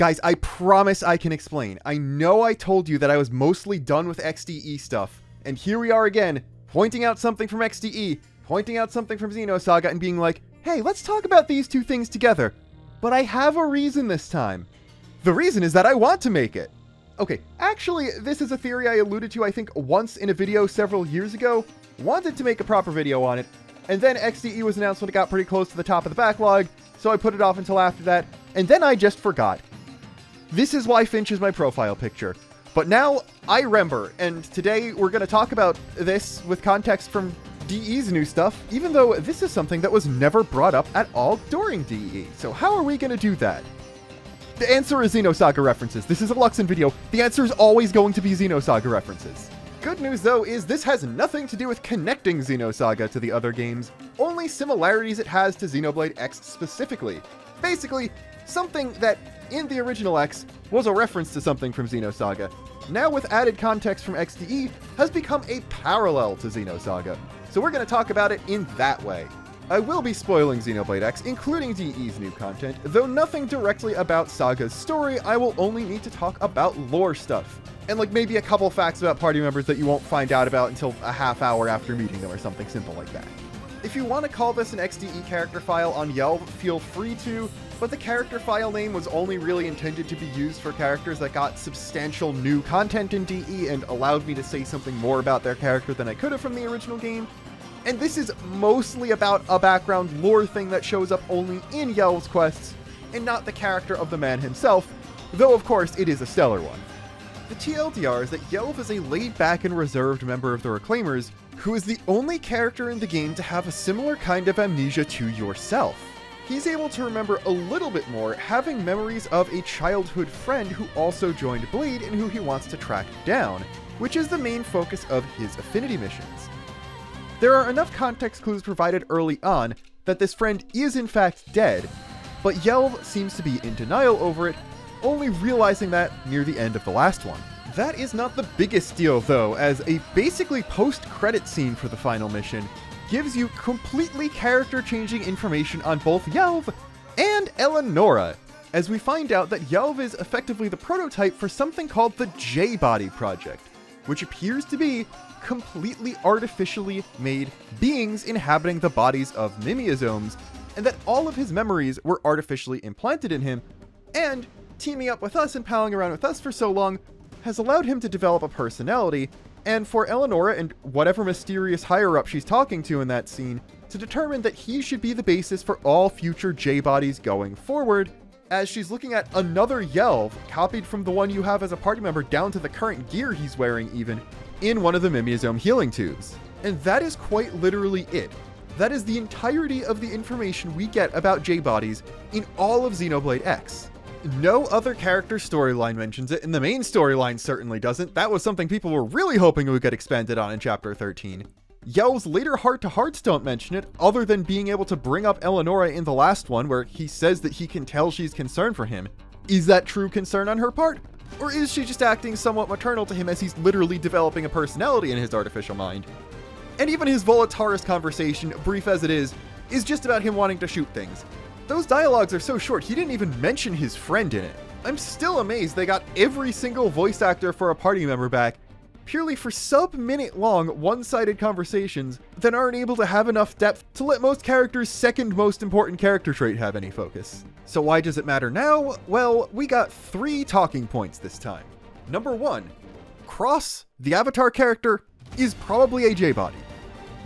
Guys, I promise I can explain. I know I told you that I was mostly done with XDE stuff, and here we are again, pointing out something from XDE, pointing out something from Xenosaga, and being like, hey, let's talk about these two things together. But I have a reason this time. The reason is that I want to make it. Okay, actually, this is a theory I alluded to, I think, once in a video several years ago. Wanted to make a proper video on it, and then XDE was announced when it got pretty close to the top of the backlog, so I put it off until after that, and then I just forgot. This is why Finch is my profile picture. But now, I remember, and today we're going to talk about this with context from DE's new stuff, even though this is something that was never brought up at all during DE. So how are we going to do that? The answer is Xenosaga references. This is a Luxon video. The answer is always going to be Xenosaga references. Good news, though, is this has nothing to do with connecting Xenosaga to the other games, only similarities it has to Xenoblade X specifically. Basically, something that, in the original X, was a reference to something from Xenosaga, now with added context from XDE, has become a parallel to Xenosaga. So we're going to talk about it in that way. I will be spoiling Xenoblade X, including DE's new content, though nothing directly about Saga's story. I will only need to talk about lore stuff. And like maybe a couple facts about party members that you won't find out about until a half hour after meeting them or something simple like that. If you want to call this an XDE character file on Yelv, feel free to, but the character file name was only really intended to be used for characters that got substantial new content in DE and allowed me to say something more about their character than I could have from the original game. And this is mostly about a background lore thing that shows up only in Yelv's quests, and not the character of the man himself, though of course it is a stellar one. The TLDR is that Yelv is a laid-back and reserved member of the Reclaimers, who is the only character in the game to have a similar kind of amnesia to yourself. He's able to remember a little bit more, having memories of a childhood friend who also joined Blade and who he wants to track down, which is the main focus of his affinity missions. There are enough context clues provided early on that this friend is in fact dead, but Yelv seems to be in denial over it, only realizing that near the end of the last one. That is not the biggest deal though, as a basically post-credit scene for the final mission gives you completely character-changing information on both Yelv and Eleonora, as we find out that Yelv is effectively the prototype for something called the J-Body Project, which appears to be completely artificially made beings inhabiting the bodies of mimiosomes, and that all of his memories were artificially implanted in him, and teaming up with us and palling around with us for so long has allowed him to develop a personality, and for Eleonora and whatever mysterious higher-up she's talking to in that scene to determine that he should be the basis for all future J-bodies going forward, as she's looking at another Yelv, copied from the one you have as a party member down to the current gear he's wearing even, in one of the Mimiosome healing tubes. And that is quite literally it. That is the entirety of the information we get about J-bodies in all of Xenoblade X. No other character storyline mentions it, and the main storyline certainly doesn't. That was something people were really hoping would get expanded on in Chapter 13. Yelv's later heart-to-hearts don't mention it, other than being able to bring up Eleonora in the last one, where he says that he can tell she's concerned for him. Is that true concern on her part? Or is she just acting somewhat maternal to him as he's literally developing a personality in his artificial mind? And even his Volataris conversation, brief as it is just about him wanting to shoot things. Those dialogues are so short, he didn't even mention his friend in it. I'm still amazed they got every single voice actor for a party member back, purely for sub-minute long, one-sided conversations that aren't able to have enough depth to let most characters' second most important character trait have any focus. So why does it matter now? Well, we got 3 talking points this time. Number 1, Cross, the Avatar character, is probably a J-body.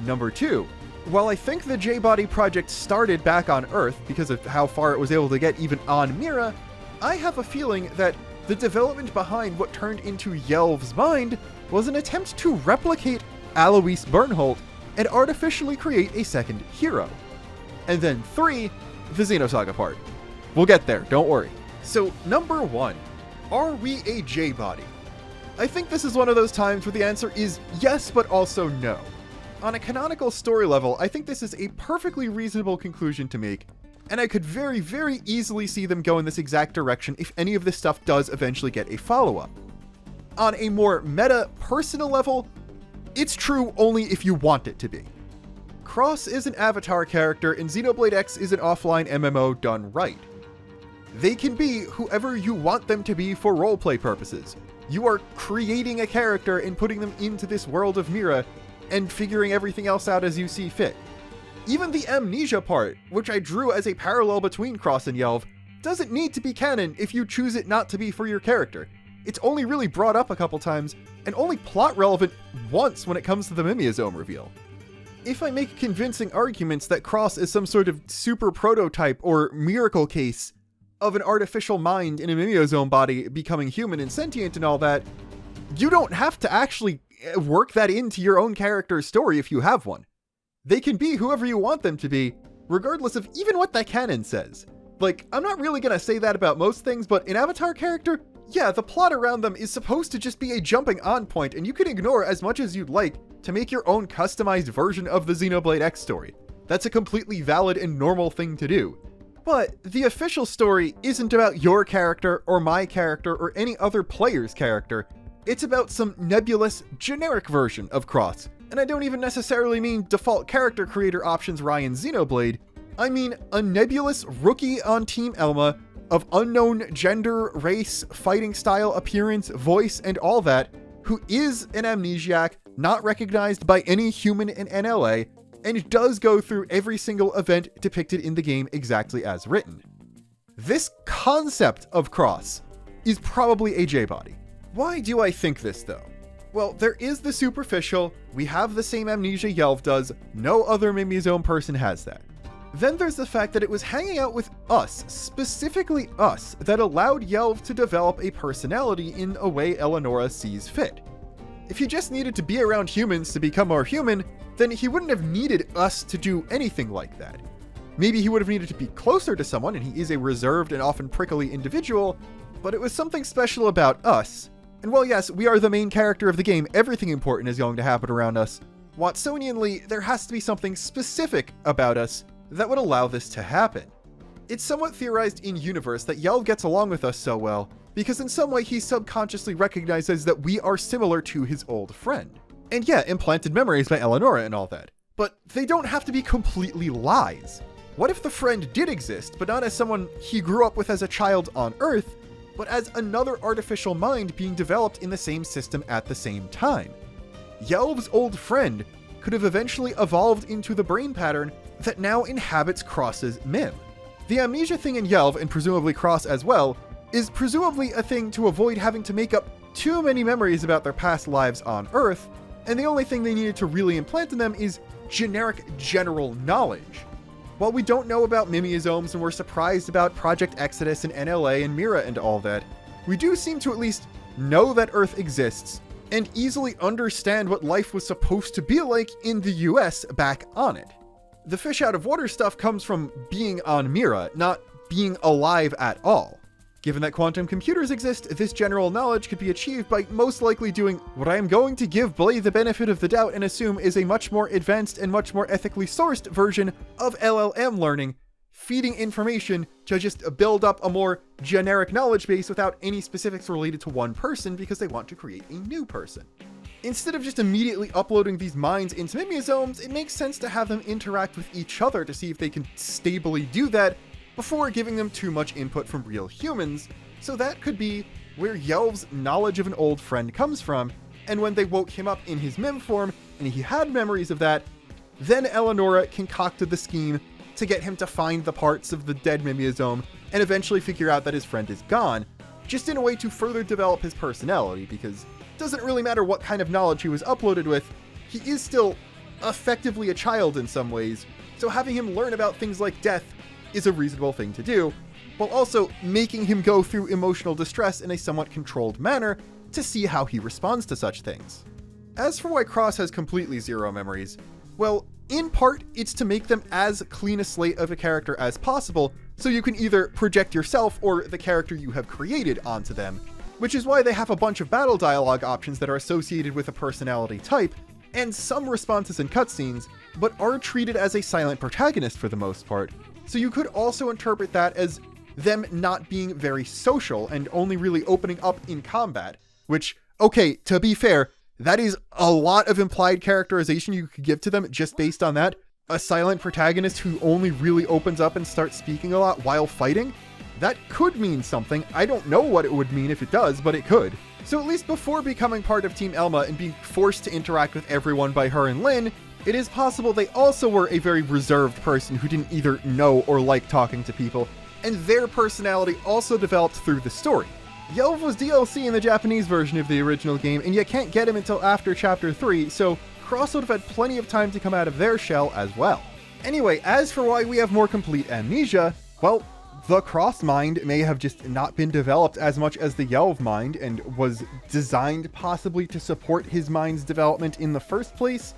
Number 2, while I think the J-body project started back on Earth because of how far it was able to get even on Mira, I have a feeling that the development behind what turned into Yelv's mind was an attempt to replicate Alois Bernholt and artificially create a second hero. And then 3, the Xenosaga part. We'll get there, don't worry. So, number 1, are we a J-body? I think this is one of those times where the answer is yes, but also no. On a canonical story level, I think this is a perfectly reasonable conclusion to make, and I could very, very easily see them go in this exact direction if any of this stuff does eventually get a follow-up. On a more meta, personal level, it's true only if you want it to be. Cross is an Avatar character, and Xenoblade X is an offline MMO done right. They can be whoever you want them to be for roleplay purposes. You are creating a character and putting them into this world of Mira and figuring everything else out as you see fit. Even the amnesia part, which I drew as a parallel between Cross and Yelv, doesn't need to be canon if you choose it not to be for your character. It's only really brought up a couple times, and only plot relevant once when it comes to the Mimeosome reveal. If I make convincing arguments that Cross is some sort of super prototype or miracle case of an artificial mind in a Mimeosome body becoming human and sentient and all that, you don't have to actually work that into your own character's story if you have one. They can be whoever you want them to be, regardless of even what that canon says. Like, I'm not really gonna say that about most things, but an Avatar character, yeah, the plot around them is supposed to just be a jumping on point, and you can ignore as much as you'd like to make your own customized version of the Xenoblade X story. That's a completely valid and normal thing to do. But the official story isn't about your character or my character or any other player's character. It's about some nebulous, generic version of Cross. And I don't even necessarily mean default character creator options Ryan Xenoblade. I mean a nebulous rookie on Team Elma of unknown gender, race, fighting style, appearance, voice, and all that, who is an amnesiac, not recognized by any human in NLA, and does go through every single event depicted in the game exactly as written. This concept of Cross is probably a J-body. Why do I think this though? Well, there is the superficial, we have the same amnesia Yelv does, no other Mimeosome person has that. Then there's the fact that it was hanging out with us, specifically us, that allowed Yelv to develop a personality in a way Eleonora sees fit. If he just needed to be around humans to become more human, then he wouldn't have needed us to do anything like that. Maybe he would have needed to be closer to someone, and he is a reserved and often prickly individual, but it was something special about us. And while yes, we are the main character of the game, everything important is going to happen around us. Watsonianly, there has to be something specific about us that would allow this to happen. It's somewhat theorized in universe that Yelv gets along with us so well, because in some way he subconsciously recognizes that we are similar to his old friend. And yeah, implanted memories by Eleonora and all that. But they don't have to be completely lies. What if the friend did exist, but not as someone he grew up with as a child on Earth, but as another artificial mind being developed in the same system at the same time? Yelv's old friend could have eventually evolved into the brain pattern that now inhabits Cross's Mim. The amnesia thing in Yelv, and presumably Cross as well, is presumably a thing to avoid having to make up too many memories about their past lives on Earth, and the only thing they needed to really implant in them is generic general knowledge. While we don't know about Mimeosomes and we're surprised about Project Exodus and NLA and Mira and all that, we do seem to at least know that Earth exists and easily understand what life was supposed to be like in the US back on it. The fish out of water stuff comes from being on Mira, not being alive at all. Given that quantum computers exist, this general knowledge could be achieved by most likely doing what I am going to give Blay the benefit of the doubt and assume is a much more advanced and much more ethically sourced version of LLM learning, feeding information to just build up a more generic knowledge base without any specifics related to one person because they want to create a new person. Instead of just immediately uploading these minds into Mimeosomes, it makes sense to have them interact with each other to see if they can stably do that before giving them too much input from real humans, so that could be where Yelv's knowledge of an old friend comes from, and when they woke him up in his Mim form, and he had memories of that, then Eleonora concocted the scheme to get him to find the parts of the dead Mimeosome and eventually figure out that his friend is gone, just in a way to further develop his personality, because it doesn't really matter what kind of knowledge he was uploaded with, he is still effectively a child in some ways, so having him learn about things like death is a reasonable thing to do, while also making him go through emotional distress in a somewhat controlled manner to see how he responds to such things. As for why Cross has completely zero memories, well, in part, it's to make them as clean a slate of a character as possible, so you can either project yourself or the character you have created onto them, which is why they have a bunch of battle dialogue options that are associated with a personality type, and some responses and cutscenes, but are treated as a silent protagonist for the most part. So you could also interpret that as them not being very social and only really opening up in combat, which, okay, to be fair, that is a lot of implied characterization you could give to them just based on that. A silent protagonist who only really opens up and starts speaking a lot while fighting. That could mean something. I don't know what it would mean if it does, but it could. So at least before becoming part of Team Elma and being forced to interact with everyone by her and Lynn, it is possible they also were a very reserved person who didn't either know or like talking to people, and their personality also developed through the story. Yelv was DLC in the Japanese version of the original game, and you can't get him until after Chapter 3, so Cross would have had plenty of time to come out of their shell as well. Anyway, as for why we have more complete amnesia, well, the Cross mind may have just not been developed as much as the Yelv mind, and was designed possibly to support his mind's development in the first place.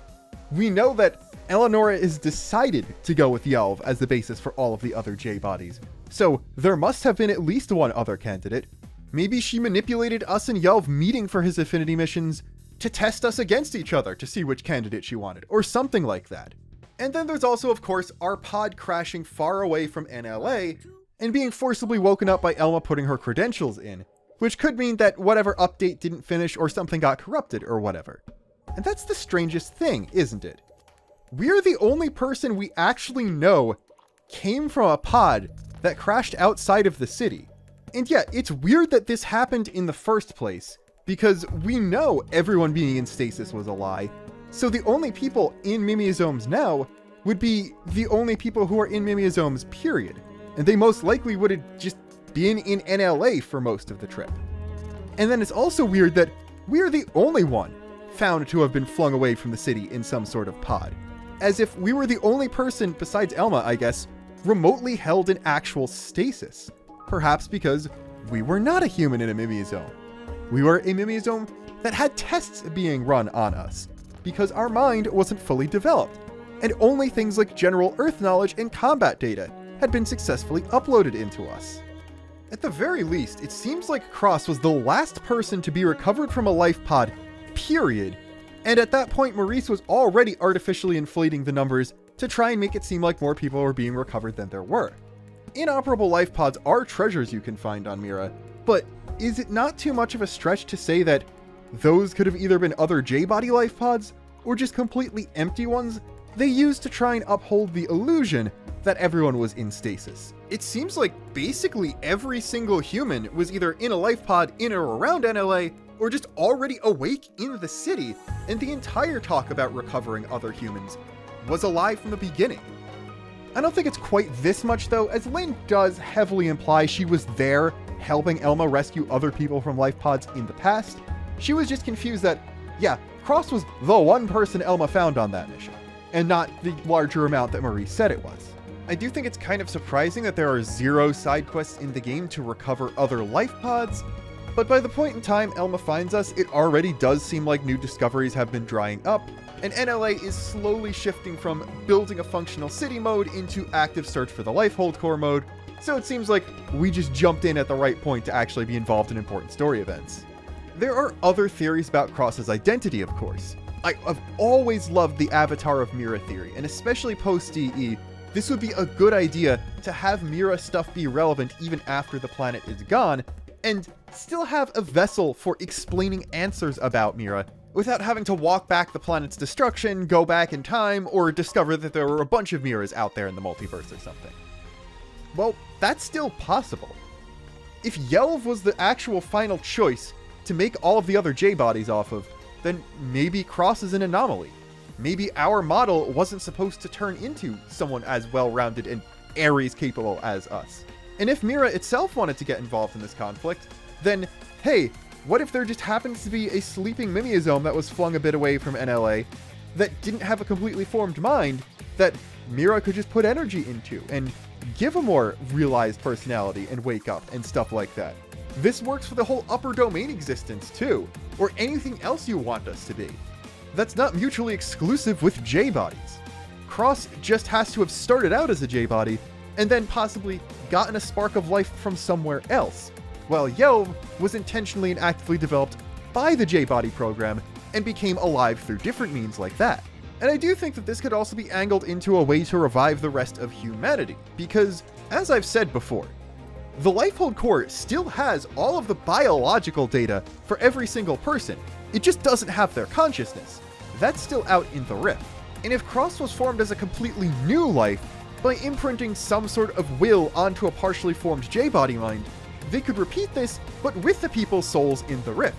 We know that Eleonora is decided to go with Yelv as the basis for all of the other J-bodies, so there must have been at least one other candidate. Maybe she manipulated us and Yelv meeting for his affinity missions to test us against each other to see which candidate she wanted, or something like that. And then there's also, of course, our pod crashing far away from NLA and being forcibly woken up by Elma putting her credentials in, which could mean that whatever update didn't finish or something got corrupted or whatever. And that's the strangest thing, isn't it? We're the only person we actually know came from a pod that crashed outside of the city. And yeah, it's weird that this happened in the first place, because we know everyone being in stasis was a lie, so the only people in Mimiosomes now would be the only people who are in Mimiosomes, period. And they most likely would have just been in NLA for most of the trip. And then it's also weird that we're the only one found to have been flung away from the city in some sort of pod. As if we were the only person, besides Elma, I guess, remotely held in actual stasis. Perhaps because we were not a human in a Mimiosome. We were a Mimiosome that had tests being run on us, because our mind wasn't fully developed, and only things like general Earth knowledge and combat data had been successfully uploaded into us. At the very least, it seems like Cross was the last person to be recovered from a life pod, period, and at that point Maurice was already artificially inflating the numbers to try and make it seem like more people were being recovered than there were. Inoperable life pods are treasures you can find on Mira, but is it not too much of a stretch to say that those could have either been other J-body life pods, or just completely empty ones they used to try and uphold the illusion that everyone was in stasis? It seems like basically every single human was either in a life pod in or around NLA, or just already awake in the city, and the entire talk about recovering other humans was a lie from the beginning. I don't think it's quite this much though, as Lynn does heavily imply she was there helping Elma rescue other people from life pods in the past. She was just confused that, yeah, Cross was the one person Elma found on that mission, and not the larger amount that Maurice said it was. I do think it's kind of surprising that there are 0 side quests in the game to recover other life pods, but by the point in time Elma finds us, it already does seem like new discoveries have been drying up, and NLA is slowly shifting from building a functional city mode into active search for the Lifehold Core mode, so it seems like we just jumped in at the right point to actually be involved in important story events. There are other theories about Cross's identity, of course. I've always loved the Avatar of Mira theory, and especially post-DE, this would be a good idea to have Mira stuff be relevant even after the planet is gone, and still have a vessel for explaining answers about Mira without having to walk back the planet's destruction, go back in time, or discover that there were a bunch of Miras out there in the multiverse or something. Well, that's still possible. If Yelv was the actual final choice to make all of the other J-bodies off of, then maybe Cross is an anomaly. Maybe our model wasn't supposed to turn into someone as well-rounded and Ares capable as us. And if Mira itself wanted to get involved in this conflict, then, hey, what if there just happens to be a sleeping Mimiosome that was flung a bit away from NLA that didn't have a completely formed mind that Mira could just put energy into and give a more realized personality and wake up and stuff like that? This works for the whole upper domain existence too, or anything else you want us to be. That's not mutually exclusive with J-bodies. Cross just has to have started out as a J-body and then possibly gotten a spark of life from somewhere else, while Yelv was intentionally and actively developed by the J-body program and became alive through different means like that. And I do think that this could also be angled into a way to revive the rest of humanity, because, as I've said before, the Lifehold Core still has all of the biological data for every single person. It just doesn't have their consciousness. That's still out in the Rift. And if Cross was formed as a completely new life, by imprinting some sort of will onto a partially formed J-body mind, they could repeat this, but with the people's souls in the rift.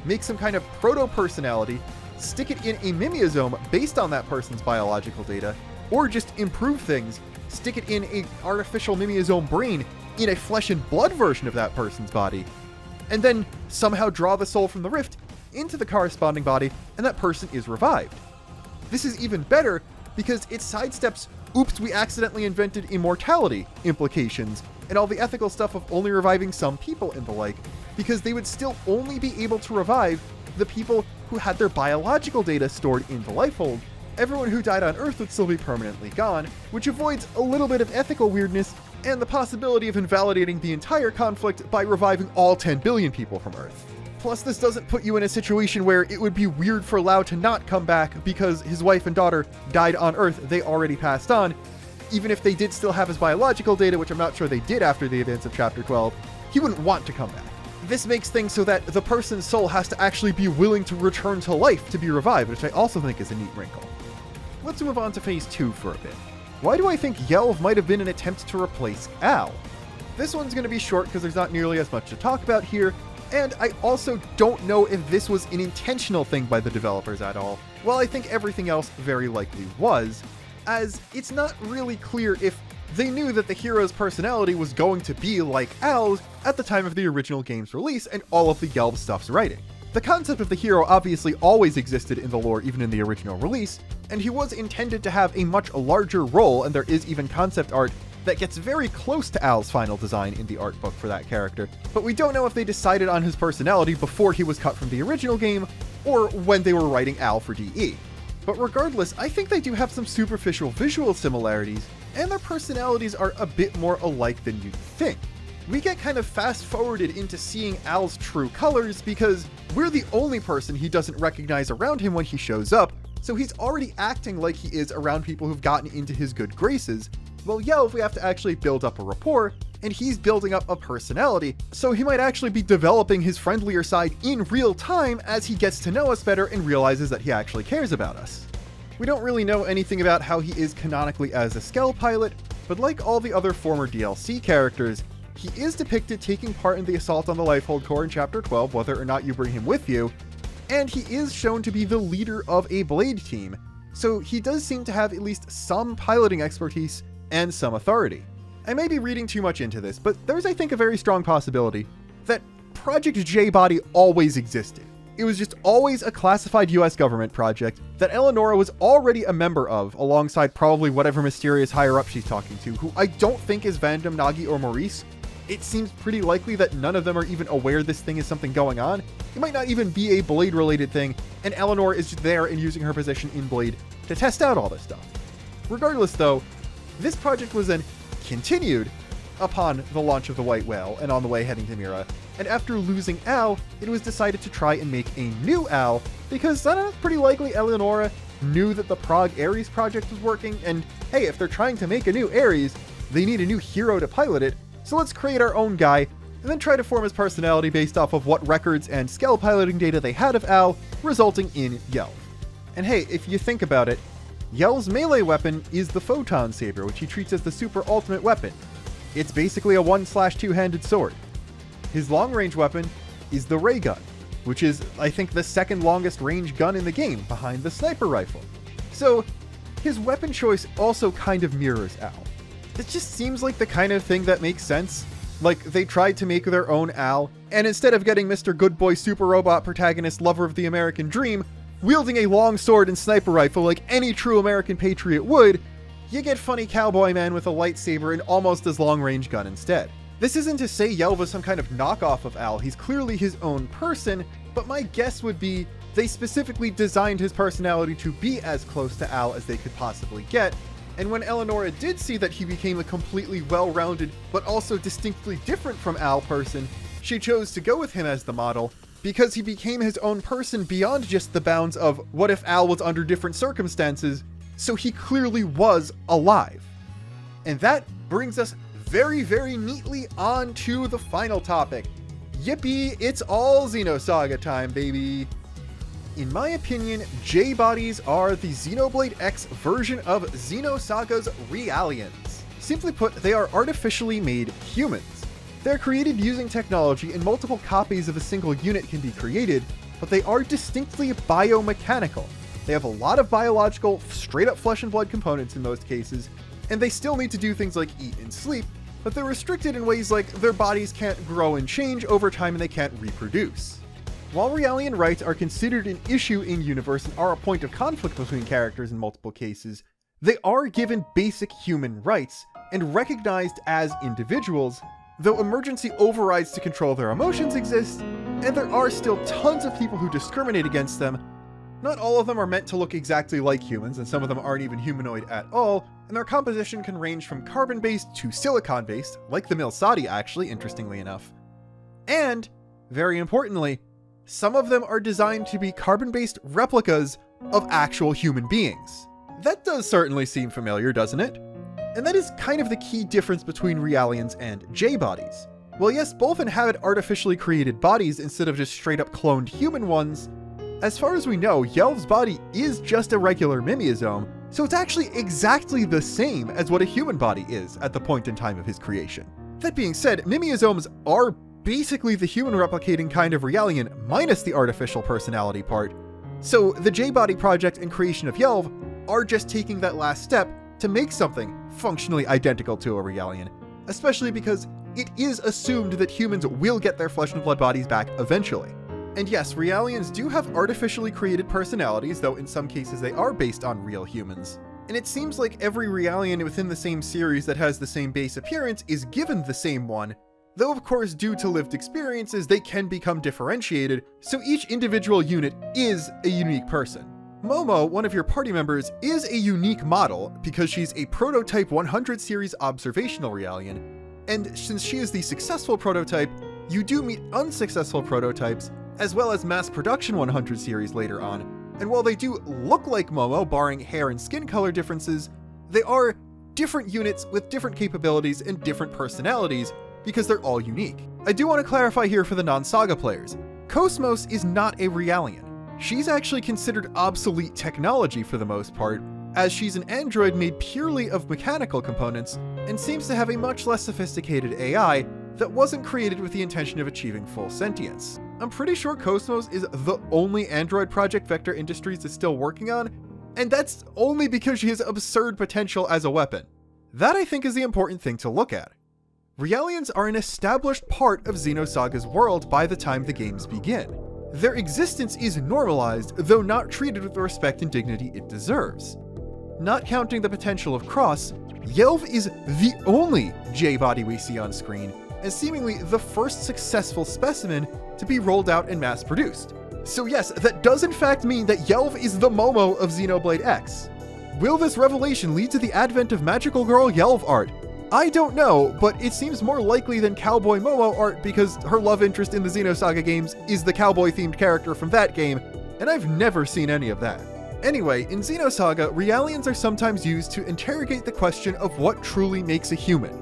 Make some kind of proto-personality, stick it in a mimeosome based on that person's biological data, or just improve things, stick it in an artificial mimeosome brain in a flesh and blood version of that person's body, and then somehow draw the soul from the rift into the corresponding body, and that person is revived. This is even better because it sidesteps oops, we accidentally invented immortality implications and all the ethical stuff of only reviving some people and the like, because they would still only be able to revive the people who had their biological data stored in the lifehold. Everyone who died on Earth would still be permanently gone, which avoids a little bit of ethical weirdness and the possibility of invalidating the entire conflict by reviving all 10 billion people from Earth. Plus, this doesn't put you in a situation where it would be weird for Lau to not come back because his wife and daughter died on Earth, they already passed on. Even if they did still have his biological data, which I'm not sure they did after the events of Chapter 12, he wouldn't want to come back. This makes things so that the person's soul has to actually be willing to return to life to be revived, which I also think is a neat wrinkle. Let's move on to Phase 2 for a bit. Why do I think Yelv might have been an attempt to replace Al? This one's going to be short because there's not nearly as much to talk about here, and I also don't know if this was an intentional thing by the developers at all, while I think everything else very likely was, as it's not really clear if they knew that the hero's personality was going to be like Al's at the time of the original game's release and all of the Yelv stuff's writing. The concept of the hero obviously always existed in the lore even in the original release, and he was intended to have a much larger role, and there is even concept art that gets very close to Al's final design in the art book for that character, but we don't know if they decided on his personality before he was cut from the original game, or when they were writing Al for DE. But regardless, I think they do have some superficial visual similarities, and their personalities are a bit more alike than you'd think. We get kind of fast-forwarded into seeing Al's true colors because we're the only person he doesn't recognize around him when he shows up, so he's already acting like he is around people who've gotten into his good graces. Well, Yelv, we have to actually build up a rapport, and he's building up a personality, so he might actually be developing his friendlier side in real time as he gets to know us better and realizes that he actually cares about us. We don't really know anything about how he is canonically as a Skell pilot, but like all the other former DLC characters, he is depicted taking part in the assault on the Lifehold Core in Chapter 12, whether or not you bring him with you, and he is shown to be the leader of a Blade team, so he does seem to have at least some piloting expertise and some authority. I may be reading too much into this, but there's, I think, a very strong possibility that Project J-Body always existed. It was just always a classified US government project that Eleonora was already a member of, alongside probably whatever mysterious higher-up she's talking to, who I don't think is Vandam, Nagi, or Maurice. It seems pretty likely that none of them are even aware this thing is something going on. It might not even be a Blade-related thing, and Eleanor is just there and using her position in Blade to test out all this stuff. Regardless, though, this project was then continued upon the launch of the White Whale and on the way heading to Mira, and after losing Al, it was decided to try and make a new Al, because pretty likely Eleonora knew that the Prague Ares project was working, and hey, if they're trying to make a new Ares, they need a new hero to pilot it, so let's create our own guy, and then try to form his personality based off of what records and Skell piloting data they had of Al, resulting in Yelv. And hey, if you think about it, Yelv's melee weapon is the Photon Saber, which he treats as the super ultimate weapon. It's basically a 1/2-handed sword. His long-range weapon is the ray gun, which is, I think, the second longest range gun in the game, behind the sniper rifle. So, his weapon choice also kind of mirrors Al. It just seems like the kind of thing that makes sense. Like, they tried to make their own Al, and instead of getting Mr. Good Boy Super Robot protagonist lover of the American dream, wielding a long sword and sniper rifle like any true American patriot would, you get funny cowboy man with a lightsaber and almost as long-range gun instead. This isn't to say Yelv is some kind of knockoff of Al, he's clearly his own person, but my guess would be they specifically designed his personality to be as close to Al as they could possibly get, and when Eleonora did see that he became a completely well-rounded, but also distinctly different from Al person, she chose to go with him as the model, because he became his own person beyond just the bounds of what if Al was under different circumstances, so he clearly was alive. And that brings us very, very neatly on to the final topic. Yippee, it's all Xenosaga time, baby! In my opinion, J-bodies are the Xenoblade X version of Xenosaga's Realians. Simply put, they are artificially made humans. They're created using technology, and multiple copies of a single unit can be created, but they are distinctly biomechanical. They have a lot of biological, straight-up flesh and blood components in most cases, and they still need to do things like eat and sleep, but they're restricted in ways like their bodies can't grow and change over time and they can't reproduce. While Realian rights are considered an issue in universe and are a point of conflict between characters in multiple cases, they are given basic human rights and recognized as individuals, though emergency overrides to control their emotions exist, and there are still tons of people who discriminate against them. Not all of them are meant to look exactly like humans, and some of them aren't even humanoid at all, and their composition can range from carbon-based to silicon-based, like the Milsadi actually, interestingly enough. And, very importantly, some of them are designed to be carbon-based replicas of actual human beings. That does certainly seem familiar, doesn't it? And that is kind of the key difference between Realians and J-bodies. Well, yes, both inhabit artificially created bodies instead of just straight-up cloned human ones. As far as we know, Yelv's body is just a regular mimeosome, so it's actually exactly the same as what a human body is at the point in time of his creation. That being said, mimeosomes are basically the human replicating kind of Realian minus the artificial personality part, so the J-body project and creation of Yelv are just taking that last step to make something functionally identical to a Realian, especially because it is assumed that humans will get their flesh and blood bodies back eventually. And yes, Realians do have artificially created personalities, though in some cases they are based on real humans. And it seems like every Realian within the same series that has the same base appearance is given the same one, though of course due to lived experiences they can become differentiated, so each individual unit is a unique person. Momo, one of your party members, is a unique model because she's a prototype 100 series observational Realian, and since she is the successful prototype, you do meet unsuccessful prototypes, as well as mass production 100 series later on, and while they do look like Momo, barring hair and skin color differences, they are different units with different capabilities and different personalities, because they're all unique. I do want to clarify here for the non-Saga players, Cosmos is not a Realian. She's actually considered obsolete technology for the most part, as she's an android made purely of mechanical components, and seems to have a much less sophisticated AI that wasn't created with the intention of achieving full sentience. I'm pretty sure Cosmos is the only android project Vector Industries is still working on, and that's only because she has absurd potential as a weapon. That I think is the important thing to look at. Realians are an established part of Xenosaga's world by the time the games begin. Their existence is normalized, though not treated with the respect and dignity it deserves. Not counting the potential of Cross, Yelv is the only J-body we see on screen, and seemingly the first successful specimen to be rolled out and mass-produced. So yes, that does in fact mean that Yelv is the Momo of Xenoblade X. Will this revelation lead to the advent of Magical Girl Yelv art? I don't know, but it seems more likely than Cowboy Momo art because her love interest in the Xenosaga games is the cowboy-themed character from that game, and I've never seen any of that. Anyway, in Xenosaga, Realians are sometimes used to interrogate the question of what truly makes a human.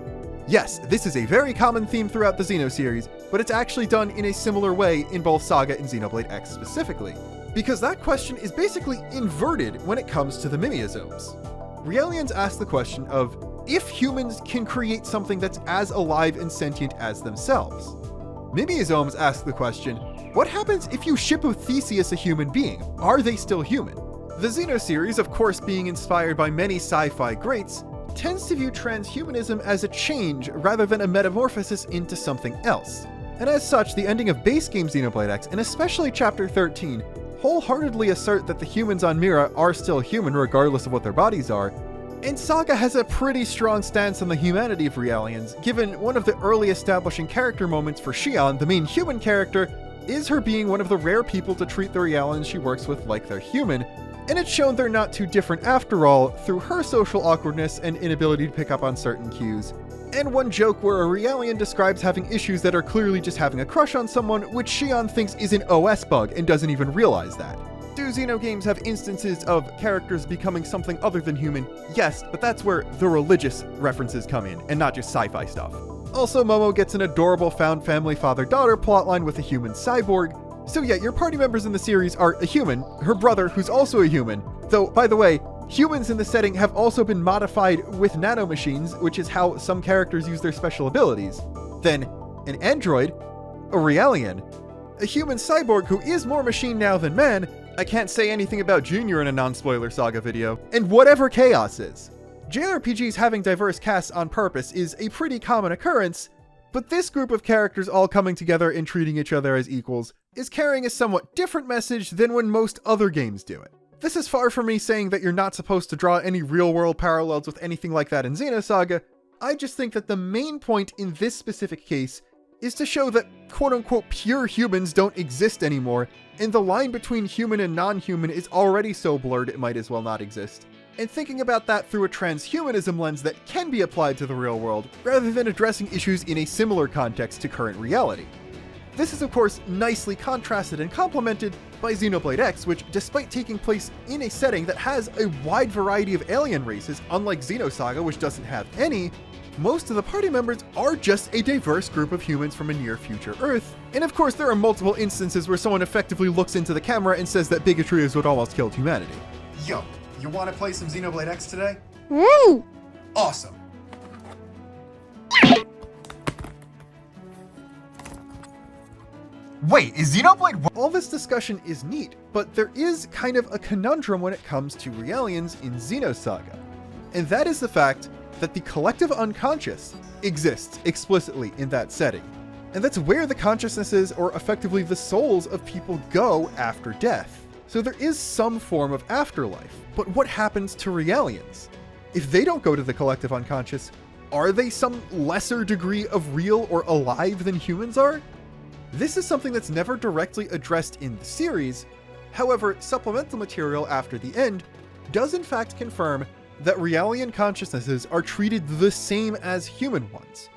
Yes, this is a very common theme throughout the Xeno series, but it's actually done in a similar way in both Saga and Xenoblade X specifically, because that question is basically inverted when it comes to the mimeosomes. Realians ask the question of, if humans can create something that's as alive and sentient as themselves. Mimeosomes ask the question, what happens if you ship with Theseus a human being? Are they still human? The Xeno series, of course being inspired by many sci-fi greats, tends to view transhumanism as a change rather than a metamorphosis into something else. And as such, the ending of base game Xenoblade X, and especially Chapter 13, wholeheartedly assert that the humans on Mira are still human regardless of what their bodies are, and Saga has a pretty strong stance on the humanity of Realians, given one of the early establishing character moments for Xion, the main human character, is her being one of the rare people to treat the Realians she works with like they're human, and it's shown they're not too different after all through her social awkwardness and inability to pick up on certain cues. And one joke where a Realian describes having issues that are clearly just having a crush on someone, which Xion thinks is an OS bug and doesn't even realize that. Do Xeno games have instances of characters becoming something other than human? Yes, but that's where the religious references come in, and not just sci-fi stuff. Also, Momo gets an adorable found family father-daughter plotline with a human cyborg, So yeah, your party members in the series are a human, her brother who's also a human, though, by the way, humans in the setting have also been modified with nanomachines, which is how some characters use their special abilities. Then, an android, a Realian, a human cyborg who is more machine now than man. I can't say anything about Junior in a non-spoiler Saga video, and whatever Chaos is. JRPGs having diverse casts on purpose is a pretty common occurrence, but this group of characters all coming together and treating each other as equals is carrying a somewhat different message than when most other games do it. This is far from me saying that you're not supposed to draw any real-world parallels with anything like that in Xenosaga. I just think that the main point in this specific case is to show that quote-unquote pure humans don't exist anymore, and the line between human and non-human is already so blurred it might as well not exist. And thinking about that through a transhumanism lens that can be applied to the real world, rather than addressing issues in a similar context to current reality. This is of course nicely contrasted and complemented by Xenoblade X, which despite taking place in a setting that has a wide variety of alien races, unlike Xenosaga which doesn't have any, most of the party members are just a diverse group of humans from a near future Earth. And of course there are multiple instances where someone effectively looks into the camera and says that bigotry is what almost killed humanity. Yo, you want to play some Xenoblade X today? Awesome. Wait, is Xenoblade... All this discussion is neat, but there is kind of a conundrum when it comes to Realians in Xenosaga. And that is the fact that the collective unconscious exists explicitly in that setting. And that's where the consciousnesses, or effectively the souls of people, go after death. So there is some form of afterlife. But what happens to Realians? If they don't go to the collective unconscious, are they some lesser degree of real or alive than humans are? This is something that's never directly addressed in the series. However, supplemental material after the end does in fact confirm that Realian consciousnesses are treated the same as human ones.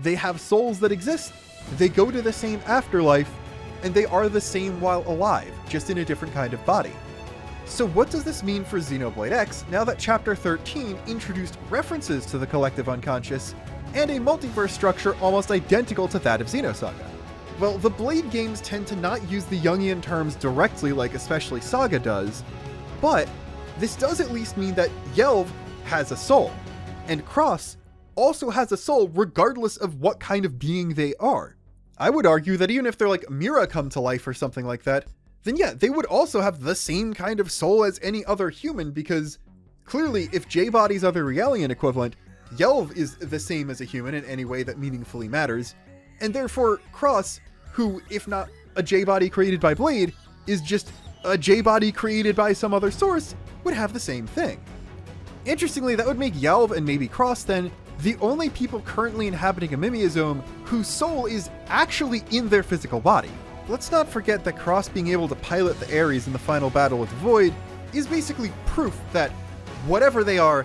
They have souls that exist, they go to the same afterlife, and they are the same while alive, just in a different kind of body. So what does this mean for Xenoblade X now that Chapter 13 introduced references to the collective unconscious and a multiverse structure almost identical to that of Xenosaga? Well, the Blade games tend to not use the Jungian terms directly like especially Saga does, but this does at least mean that Yelv has a soul, and Cross also has a soul regardless of what kind of being they are. I would argue that even if they're like Mira come to life or something like that, then yeah, they would also have the same kind of soul as any other human, because clearly if J-Body's are the Realian equivalent, Yelv is the same as a human in any way that meaningfully matters, and therefore Cross, who, if not a J-Body created by Blade, is just a J-Body created by some other source, would have the same thing. Interestingly, that would make Yelv and maybe Cross then the only people currently inhabiting a Mimiazome whose soul is actually in their physical body. Let's not forget that Cross being able to pilot the Ares in the final battle with Void is basically proof that whatever they are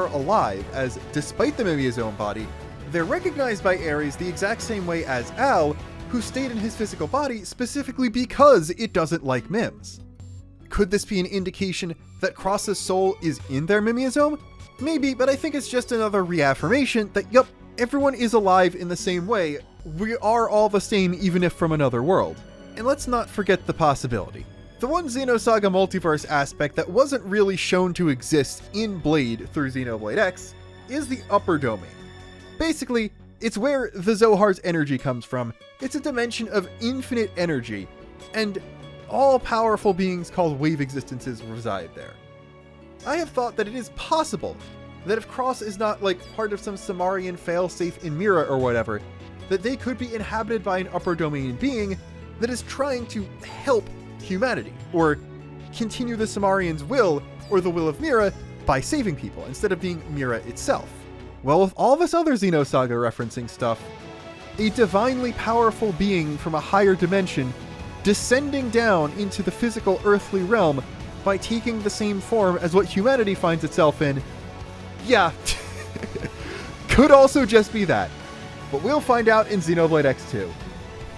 alive, as despite the Mimiazome body, they're recognized by Ares the exact same way as Al, who stayed in his physical body specifically because it doesn't like Mims. Could this be an indication that Cross's soul is in their Mimiazome? Maybe, but I think it's just another reaffirmation that, yup, everyone is alive in the same way. We are all the same even if from another world. And let's not forget the possibility. The one Xenosaga multiverse aspect that wasn't really shown to exist in Blade through Xenoblade X is the upper domain. Basically, it's where the Zohar's energy comes from. It's a dimension of infinite energy, and all-powerful beings called wave existences reside there. I have thought that it is possible that if Cross is not like part of some Samarian failsafe in Mira or whatever, that they could be inhabited by an upper domain being that is trying to help humanity, or continue the Samarian's will, or the will of Mira, by saving people, instead of being Mira itself. Well, with all this other Xenosaga referencing stuff, a divinely powerful being from a higher dimension descending down into the physical earthly realm by taking the same form as what humanity finds itself in, yeah, could also just be that. But we'll find out in Xenoblade X2.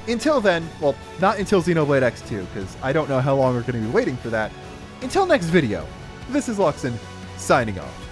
Until then, well, not until Xenoblade X2, because I don't know how long we're going to be waiting for that. Until next video, this is Luxon, signing off.